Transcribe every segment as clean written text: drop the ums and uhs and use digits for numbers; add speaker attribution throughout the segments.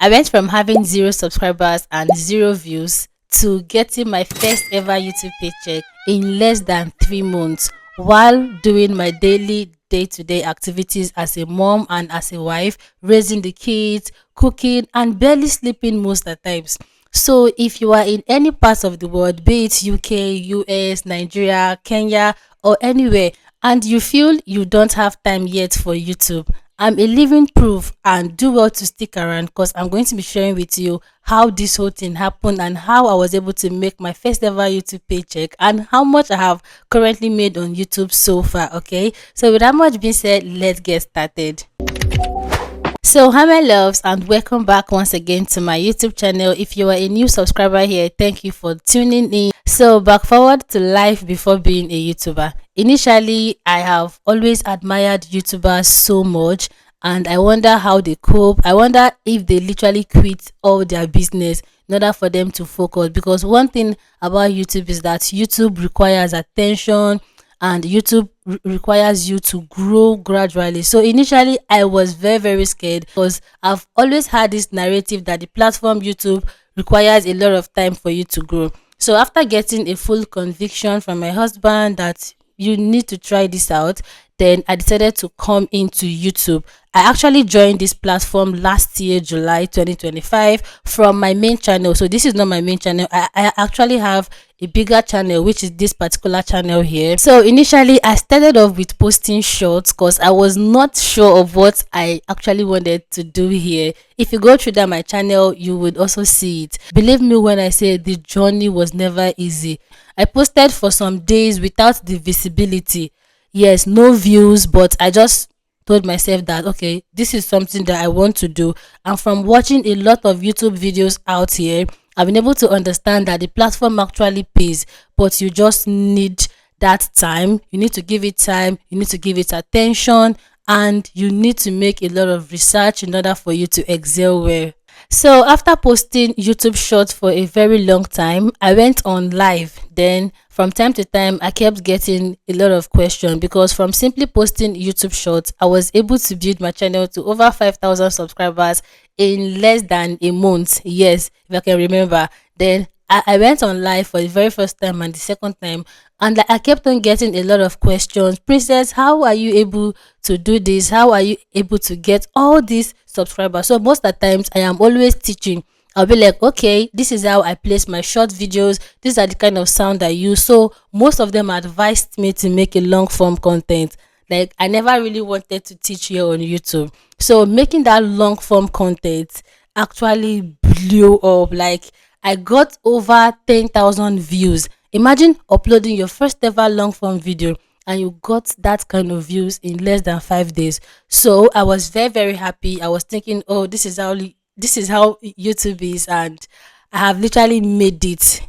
Speaker 1: I went from having zero subscribers and zero views to getting my first ever YouTube paycheck in less than 3 months while doing my daily day-to-day activities as a mom and as a wife, raising the kids, cooking, and barely sleeping most of the times. So if you are in any part of the world, be it UK, US, Nigeria, Kenya, or anywhere, and you feel you don't have time yet for YouTube, I'm a living proof, and do well to stick around because I'm going to be sharing with you how this whole thing happened and how I was able to make my first ever YouTube paycheck and how much I have currently made on YouTube so far. Okay, so with that much being said, let's get started. So, hi my loves, and welcome back once again to my YouTube channel. If you are a new subscriber here, thank you for tuning in. So, back forward to life before being a YouTuber. Initially, I have always admired YouTubers so much, and I wonder how they cope. I wonder if they literally quit all their business in order for them to focus. Because one thing about YouTube is that YouTube requires attention, and YouTube requires you to grow gradually. So initially I was very scared because I've always had this narrative that the platform YouTube requires a lot of time for you to grow. So after getting a full conviction from my husband that you need to try this out, then I decided to come into YouTube. I actually joined this platform last year, July 2025, from my main channel. So this is not my main channel. I actually have a bigger channel, which is this particular channel here. So initially I started off with posting shorts because I was not sure of what I actually wanted to do here. If you go through that my channel, you would also see it. Believe me when I say the journey was never easy. I posted for some days without the visibility. Yes, no views, but I just told myself that okay, this is something that I want to do. And from watching a lot of YouTube videos out here, I've been able to understand that the platform actually pays, but you just need that time. You need to give it time, you need to give it attention, and you need to make a lot of research in order for you to excel well. So after posting YouTube shorts for a very long time, I went on live. Then from time to time, I kept getting a lot of questions because from simply posting YouTube shorts, I was able to build my channel to over 5,000 subscribers in less than a month. Yes, if I can remember. Then I went on live for the very first time and the second time, and like, I kept on getting a lot of questions. Princess, how are you able to do this? How are you able to get all these subscribers? So most of the times I am always teaching. I'll be like, okay, this is how I place my short videos. These are the kind of sound I use. So most of them advised me to make a long form content. Like I never really wanted to teach here on YouTube. So making that long form content actually blew up. Like I got over 10,000 views. Imagine uploading your first ever long form video and you got that kind of views in less than 5 days. So I was very happy. I was thinking, oh, this is how YouTube is, and I have literally made it.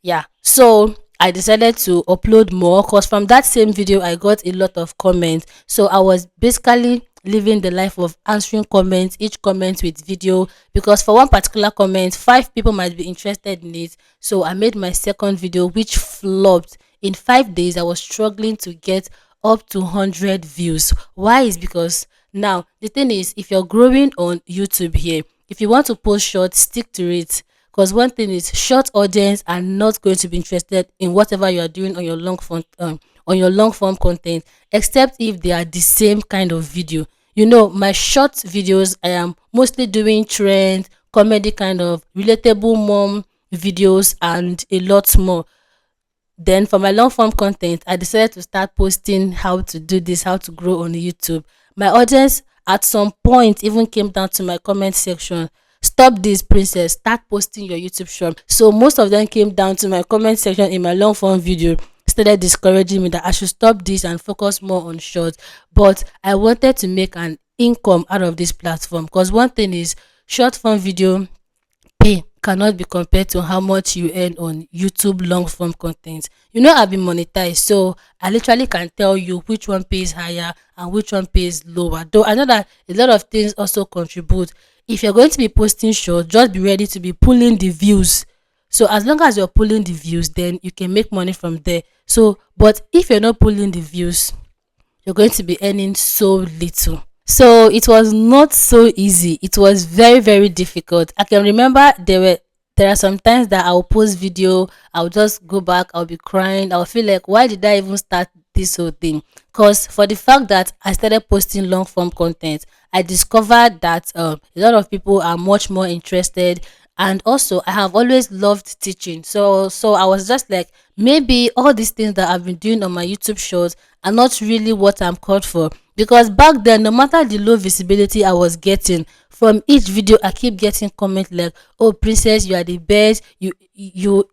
Speaker 1: Yeah. So I decided to upload more because from that same video I got a lot of comments. So I was basically living the life of answering comments, each comment with video, because for one particular comment, 5 people might be interested in it. So I made my second video which flopped. In 5 days I was struggling to get up to 100 views. Why? Is because now the thing is, if you're growing on YouTube here, if you want to post short, stick to it. Because one thing is, short audience are not going to be interested in whatever you are doing on your long form content, except if they are the same kind of video. You know, my short videos, I am mostly doing trend, comedy kind of relatable mom videos, and a lot more. Then for my long form content, I decided to start posting how to do this, how to grow on YouTube. My audience at some point even came down to my comment section. Stop this, princess. Start posting your YouTube short. So most of them came down to my comment section in my long form video, started discouraging me that I should stop this and focus more on short. But I wanted to make an income out of this platform because one thing is, short form video pay cannot be compared to how much you earn on YouTube long form content. You know, I've been monetized, so I literally can tell you which one pays higher and which one pays lower. Though I know that a lot of things also contribute. If you're going to be posting short, just be ready to be pulling the views. So as long as you're pulling the views, then you can make money from there. So, but if you're not pulling the views, you're going to be earning so little. So it was not so easy. It was very, very difficult. I can remember there are some times that I'll post video, I'll just go back, I'll be crying, I'll feel like why did I even start this whole thing? Because for the fact that I started posting long form content, I discovered that a lot of people are much more interested, and also I have always loved teaching. So I was just like, maybe all these things that I've been doing on my YouTube shows are not really what I'm called for. Because back then, no matter the low visibility I was getting from each video, I keep getting comment like, "Oh, princess, you are the best. You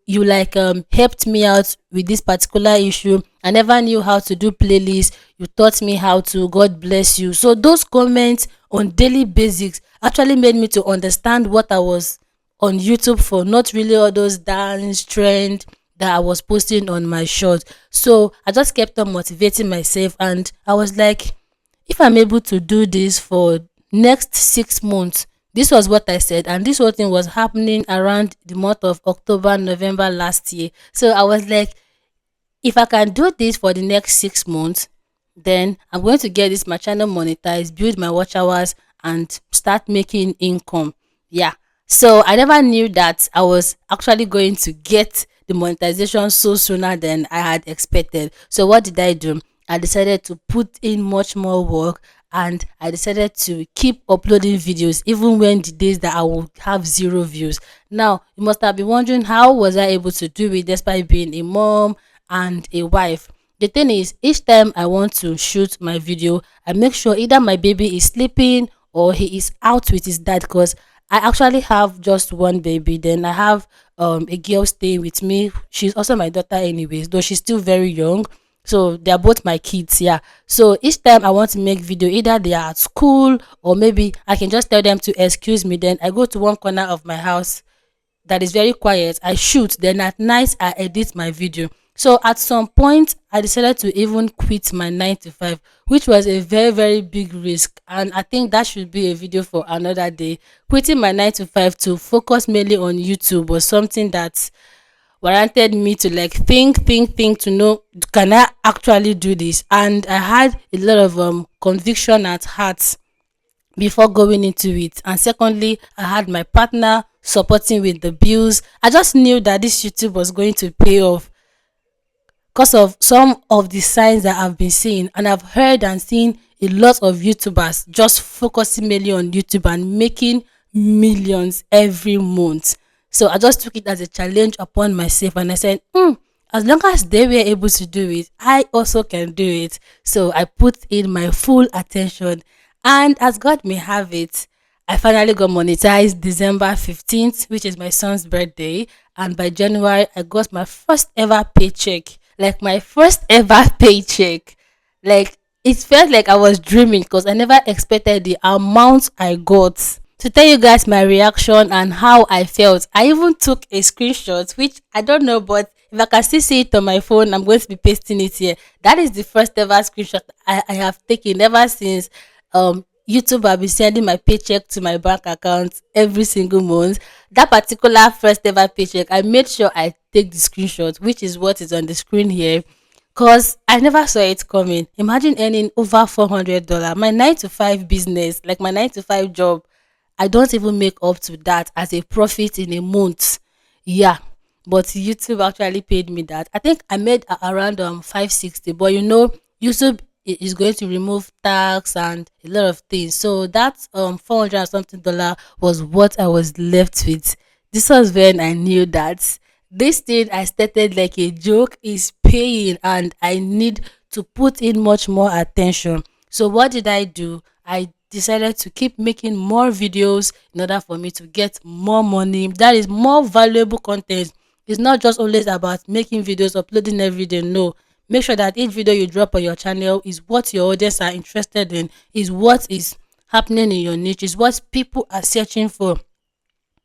Speaker 1: like helped me out with this particular issue. I never knew how to do playlists. You taught me how to. God bless you." So those comments on daily basics actually made me to understand what I was on YouTube for, not really all those dance trend that I was posting on my short. So I just kept on motivating myself, and I was like, if I'm able to do this for next 6 months, this was what I said, and this whole thing was happening around the month of October, November last year. So I was like, if I can do this for the next 6 months, then I'm going to get this my channel monetized, build my watch hours, and start making income. Yeah. So I never knew that I was actually going to get the monetization so sooner than I had expected. So what did I do? I decided to put in much more work, and I decided to keep uploading videos even when the days that I would have zero views. Now, you must have been wondering, how was I able to do it despite being a mom and a wife? The thing is, each time I want to shoot my video, I make sure either my baby is sleeping or he is out with his dad, because I actually have just one baby. Then I have a girl staying with me. She's also my daughter anyways, though she's still very young. So they are both my kids, yeah. So each time I want to make video, either they are at school or maybe I can just tell them to excuse me. Then I go to one corner of my house that is very quiet. I shoot, then at night I edit my video. So at some point, I decided to even quit my 9 to 5, which was a very, very big risk. And I think that should be a video for another day. Quitting my 9 to 5 to focus mainly on YouTube was something that warranted me to like think to know, can I actually do this? And I had a lot of conviction at heart before going into it. And secondly, I had my partner supporting with the bills. I just knew that this YouTube was going to pay off because of some of the signs that I've been seeing, and I've heard and seen a lot of YouTubers just focusing mainly on YouTube and making millions every month. So I just took it as a challenge upon myself, and I said, as long as they were able to do it, I also can do it. So I put in my full attention, and as God may have it, I finally got monetized December 15th, which is my son's birthday. And by January, I got my first ever paycheck. Like my first ever paycheck. Like it felt like I was dreaming because I never expected the amount I got. To tell you guys my reaction and how I felt, I even took a screenshot, which I don't know, but if I can still see it on my phone, I'm going to be pasting it here. That is the first ever screenshot I have taken ever since YouTube have been sending my paycheck to my bank account every single month. That particular first ever paycheck, I made sure I take the screenshot, which is what is on the screen here. Cause I never saw it coming. Imagine earning over $400. My 9 to 5 business, like my 9 to 5 job, I don't even make up to that as a profit in a month. Yeah. But YouTube actually paid me that. I think I made around 560. But YouTube is going to remove tax and a lot of things. So that 400 and something dollar was what I was left with. This was when I knew that this thing I started like a joke is paying, and I need to put in much more attention. So what did I do? I decided to keep making more videos in order for me to get more money. That is more valuable content. It's not just always about making videos, uploading every day. No. Make sure that each video you drop on your channel is what your audience are interested in, is what is happening in your niche, is what people are searching for.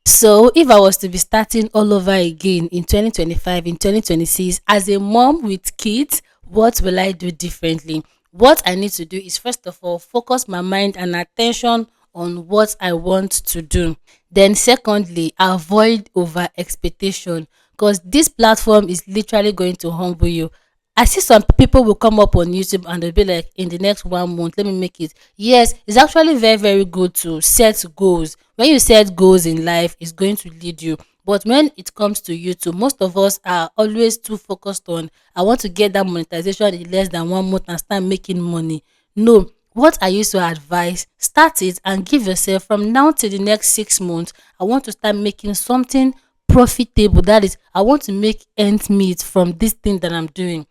Speaker 1: So if I was to be starting all over again in 2025, in 2026, as a mom with kids, what will I do differently? What I need to do is, first of all, focus my mind and attention on what I want to do. Then secondly, avoid over expectation, because this platform is literally going to humble you. I see some people will come up on YouTube and they'll be like, in the next 1 month, let me make it. Yes, it's actually very, very good to set goals. When you set goals in life, it's going to lead you. But when it comes to YouTube, most of us are always too focused on, I want to get that monetization in less than 1 month and start making money. No, what I used to advise, start it and give yourself from now to the next 6 months. I want to start making something profitable. That is, I want to make ends meet from this thing that I'm doing.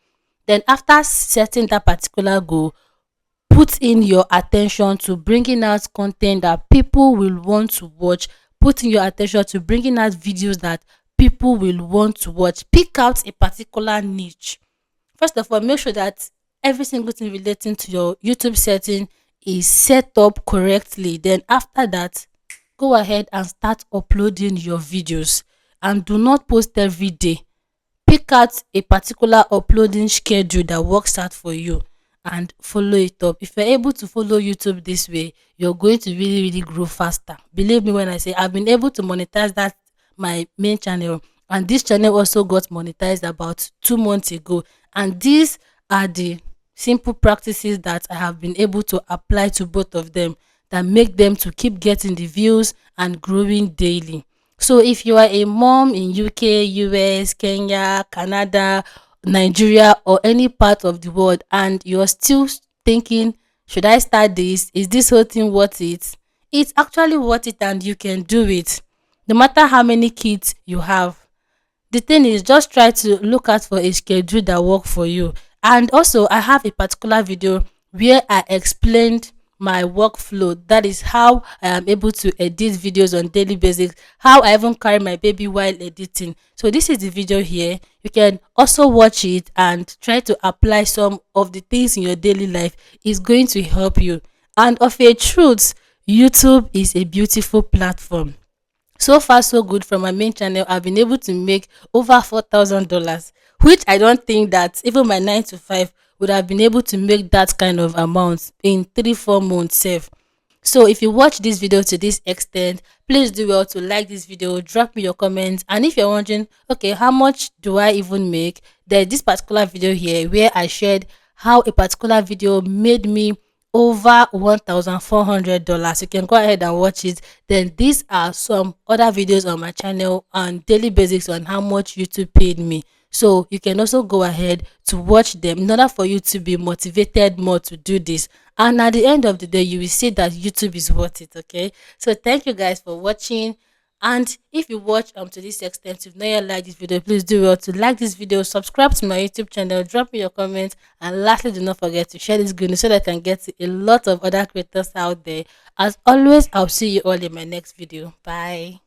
Speaker 1: Then after setting that particular goal, put in your attention to bringing out content that people will want to watch. Put in your attention to bringing out videos that people will want to watch. Pick out a particular niche. First of all, make sure that every single thing relating to your YouTube setting is set up correctly. Then after that, go ahead and start uploading your videos, and do not post every day. Pick out a particular uploading schedule that works out for you and follow it up. If you're able to follow YouTube this way, you're going to really, really grow faster. Believe me when I say I've been able to monetize that my main channel, and this channel also got monetized about 2 months ago. And these are the simple practices that I have been able to apply to both of them that make them to keep getting the views and growing daily. So if you are a mom in UK, US, Kenya, Canada, Nigeria, or any part of the world, and you're still thinking, should I start this? Is this whole thing worth it? It's actually worth it and you can do it. No matter how many kids you have, the thing is, just try to look out for a schedule that work for you. And also, I have a particular video where I explained my workflow. That is how I am able to edit videos on daily basis, how I even carry my baby while editing. So this is the video here. You can also watch it and try to apply some of the things in your daily life. It's going to help you. And of a truth, YouTube is a beautiful platform. So far so good. From my main channel, I've been able to make over $4,000, which I don't think that even my 9 to 5 would have been able to make that kind of amount in 3 4 months sef. So if you watch this video to this extent, please do well to like this video, drop me your comments. And if you're wondering, okay, how much do I even make, there's this particular video here where I shared how a particular video made me over $1,400. You can go ahead and watch it. Then these are some other videos on my channel on daily basics on how much YouTube paid me. So you can also go ahead to watch them in order for you to be motivated more to do this. And at the end of the day, you will see that YouTube is worth it. Okay. So thank you guys for watching. And if you watch to this extent, if not yet like this video, please do well to like this video, subscribe to my YouTube channel, drop me your comments, and lastly, do not forget to share this good news so that I can get to a lot of other creators out there. As always, I'll see you all in my next video. Bye.